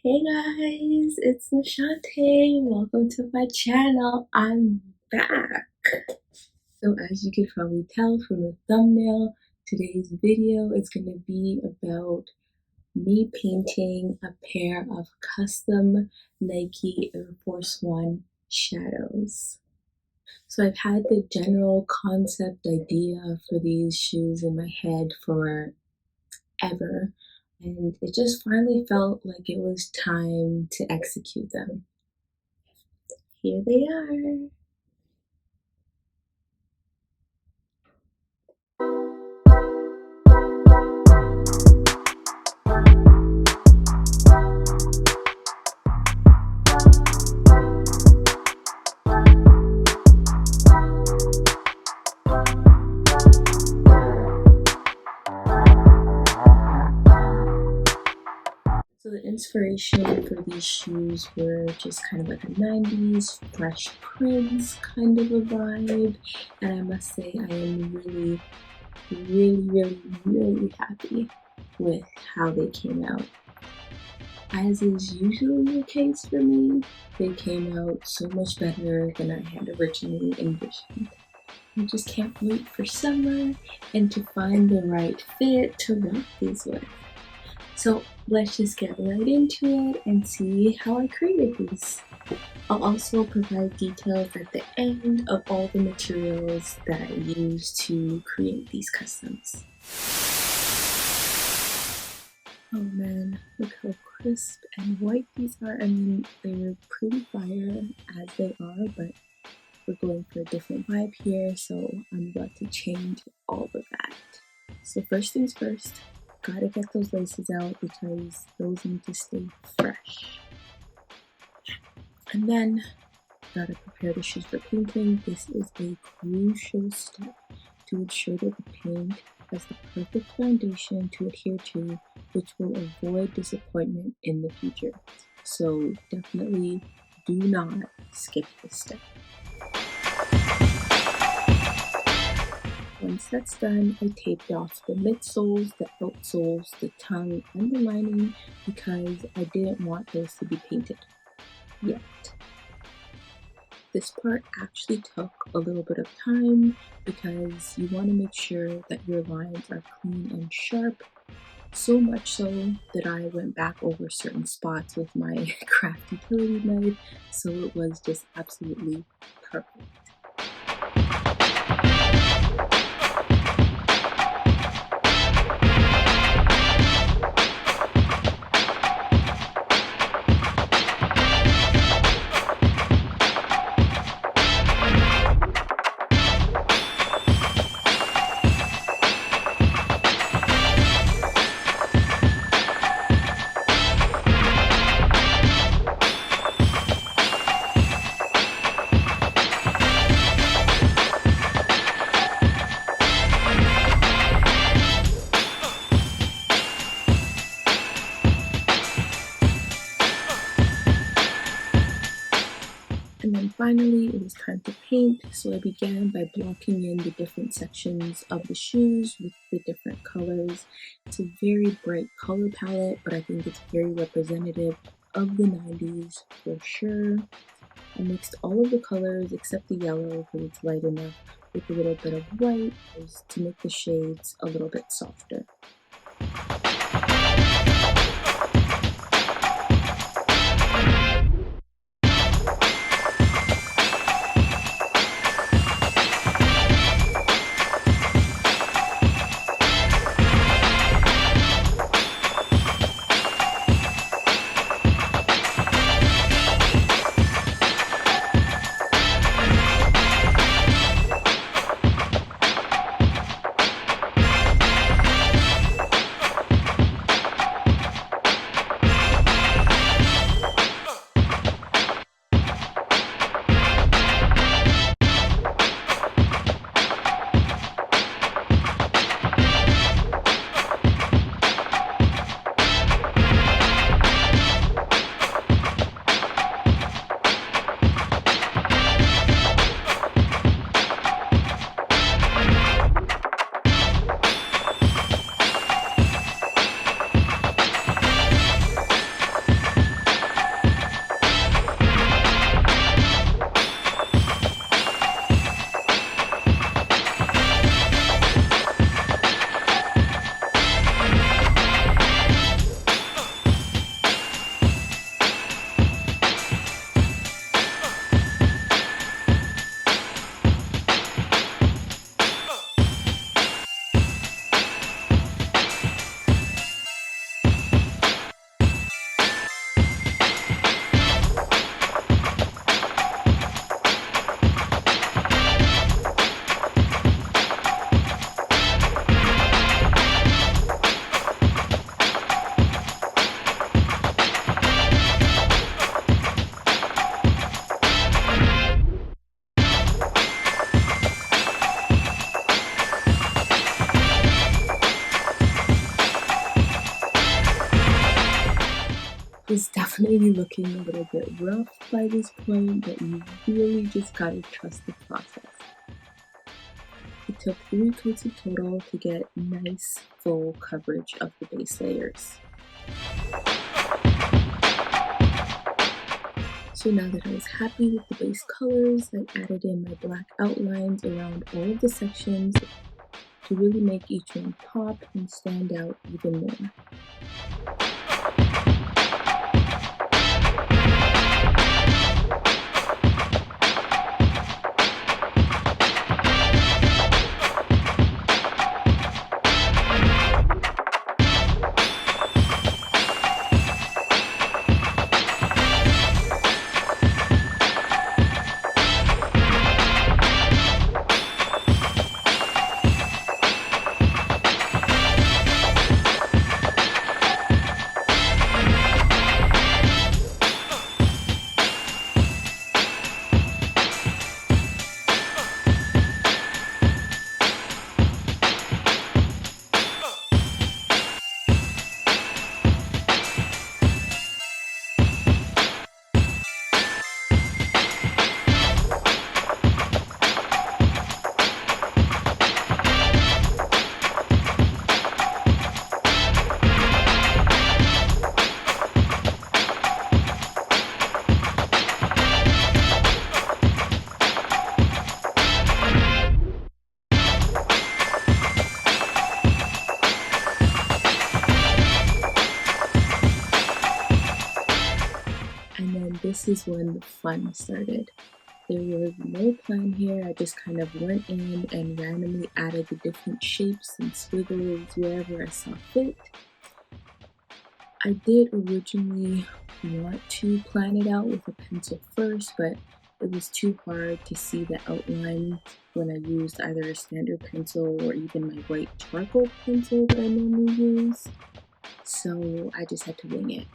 Hey guys, it's Nishante. Welcome to my channel. I'm back. So as you can probably tell from the thumbnail, today's video is going to be about me painting a pair of custom Nike Air Force One shadows. So I've had the general concept idea for these shoes in my head for ever, and it just finally felt like it was time to execute them. Here they are. So the inspiration for these shoes were just kind of like a 90s fresh prints kind of a vibe, and I must say I am really happy with how they came out. As is usually the case for me, they came out so much better than I had originally envisioned. I just can't wait for summer and to find the right fit to rock these with. So let's just get right into it and see how I created these. I'll also provide details at the end of all the materials that I used to create these customs. Oh man, look how crisp and white these are. I mean, they're pretty fire as they are, but we're going for a different vibe here, so I'm about to change all of that. So first things first, gotta get those laces out because those need to stay fresh. And then gotta prepare the shoes for painting. This is a crucial step to ensure that the paint has the perfect foundation to adhere to, which will avoid disappointment in the future. So definitely do not skip this step. Once that's done, I taped off the midsoles, the outsoles, the tongue, and the lining because I didn't want those to be painted yet. This part actually took a little bit of time because you want to make sure that your lines are clean and sharp, so much so that I went back over certain spots with my craft utility knife, so it was just absolutely perfect. And then finally, it was time to paint, so I began by blocking in the different sections of the shoes with the different colors. It's a very bright color palette, but I think it's very representative of the 90s for sure. I mixed all of the colors except the yellow because it's light enough with a little bit of white to make the shades a little bit softer. is definitely looking a little bit rough by this point, but you really just gotta trust the process. It took 3 coats in total to get nice full coverage of the base layers. So now that I was happy with the base colors, I added in my black outlines around all of the sections to really make each one pop and stand out even more. And then this is when the fun started. There was no plan here, I just kind of went in and randomly added the different shapes and squiggles wherever I saw fit. I did originally want to plan it out with a pencil first, but it was too hard to see the outline when I used either a standard pencil or even my white charcoal pencil that I normally use. So I just had to wing it.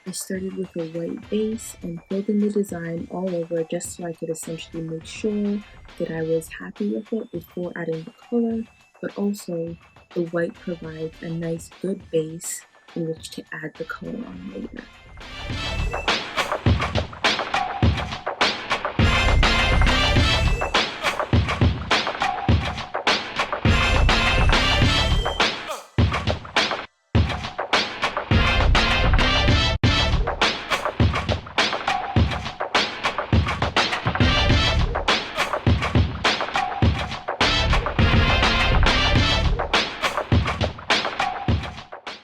I started with a white base and filled in the design all over just so I could essentially make sure that I was happy with it before adding the color, but also the white provides a nice good base in which to add the color on later.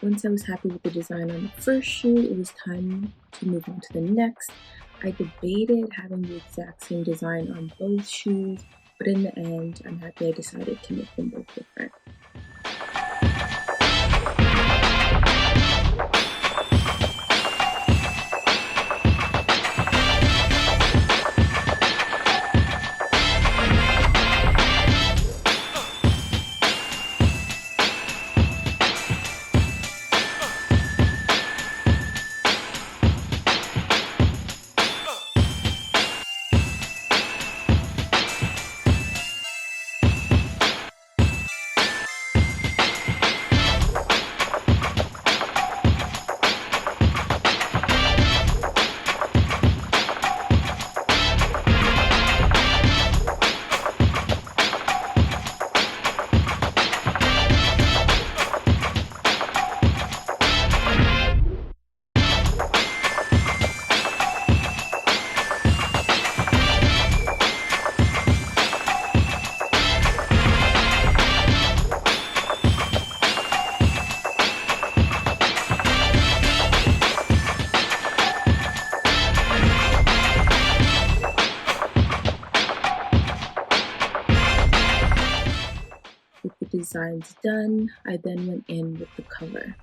Once I was happy with the design on the first shoe, it was time to move on to the next. I debated having the exact same design on both shoes, but in the end, I'm happy I decided to make them both different. designs done, I then went in with the color.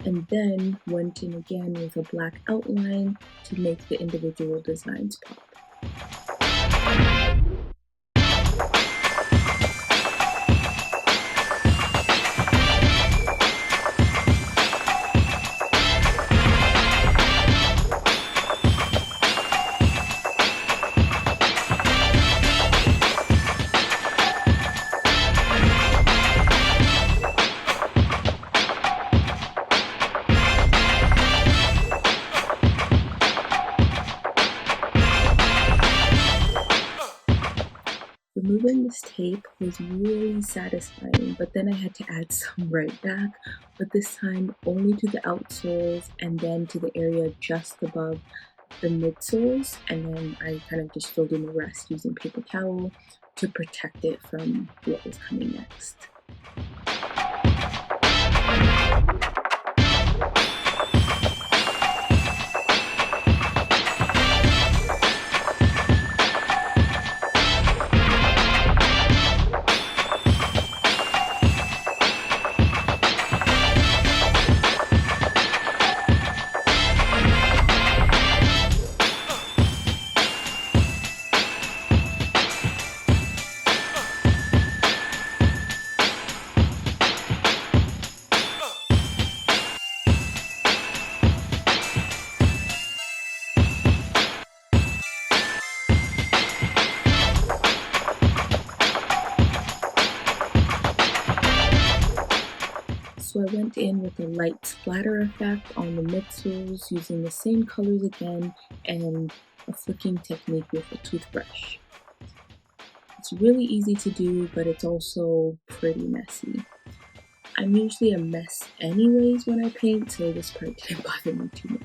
And then went in again with a black outline to make the individual designs pop. Removing this tape was really satisfying, but then I had to add some right back, but this time only to the outsoles and then to the area just above the midsoles, and then I kind of just filled in the rest using paper towel to protect it from what was coming next. So I went in with a light splatter effect on the midsoles using the same colors again and a flicking technique with a toothbrush. It's really easy to do, but it's also pretty messy. I'm usually a mess anyways when I paint, so this part didn't bother me too much.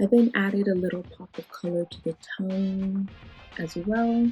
I then added a little pop of color to the tongue as well.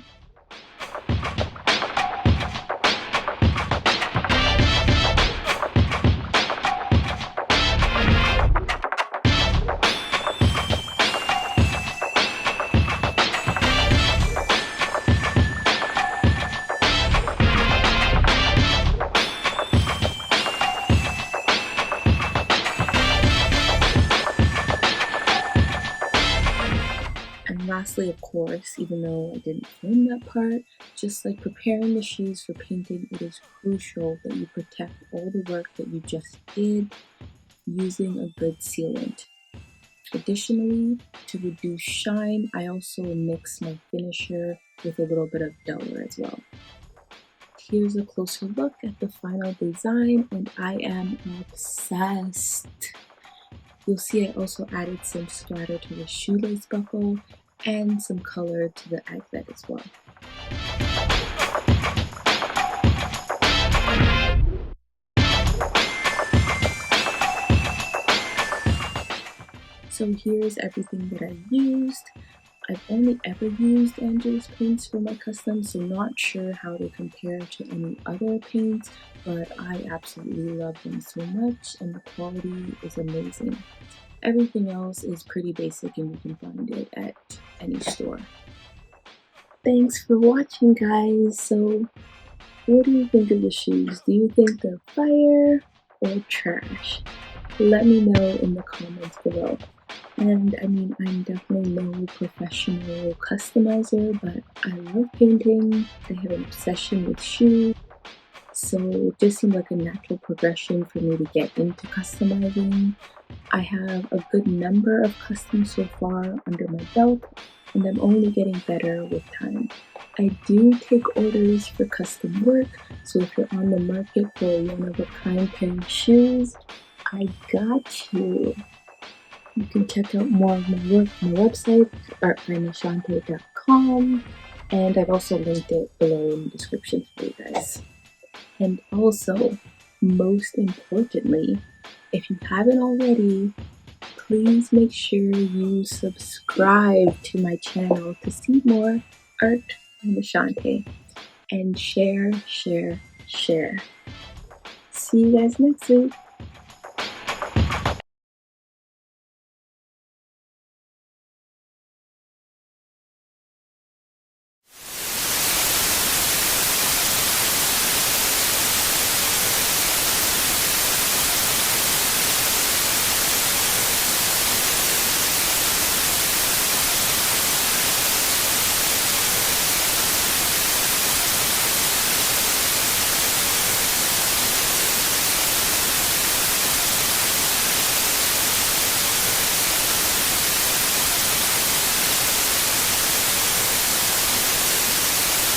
And lastly, of course, even though I didn't film that part, just like preparing the shoes for painting, it is crucial that you protect all the work that you just did using a good sealant. Additionally, to reduce shine, I also mix my finisher with a little bit of duller as well. Here's a closer look at the final design, and I am obsessed. You'll see I also added some splatter to the shoelace buckle and some color to the egglet as well. So here's everything that I used. I've only ever used Angela's paints for my custom, so not sure how they compare to any other paints, but I absolutely love them so much and the quality is amazing. Everything else is pretty basic and you can find it at any store. Thanks for watching, guys. So what do you think of the shoes? Do you think they're fire or trash? Let me know in the comments below. And I mean, I'm definitely no professional customizer, but I love painting. I have an obsession with shoes, so it just seemed like a natural progression for me to get into customizing. I have a good number of customs so far under my belt, and I'm only getting better with time. I do take orders for custom work, so if you're on the market for a one-of-a-kind pair of shoes, I got you. You can check out more of my work on my website, artbynashante.com, and I've also linked it below in the description for you guys. And also, most importantly, if you haven't already, please make sure you subscribe to my channel to see more Art by Nashante. And share, share, share. See you guys next week.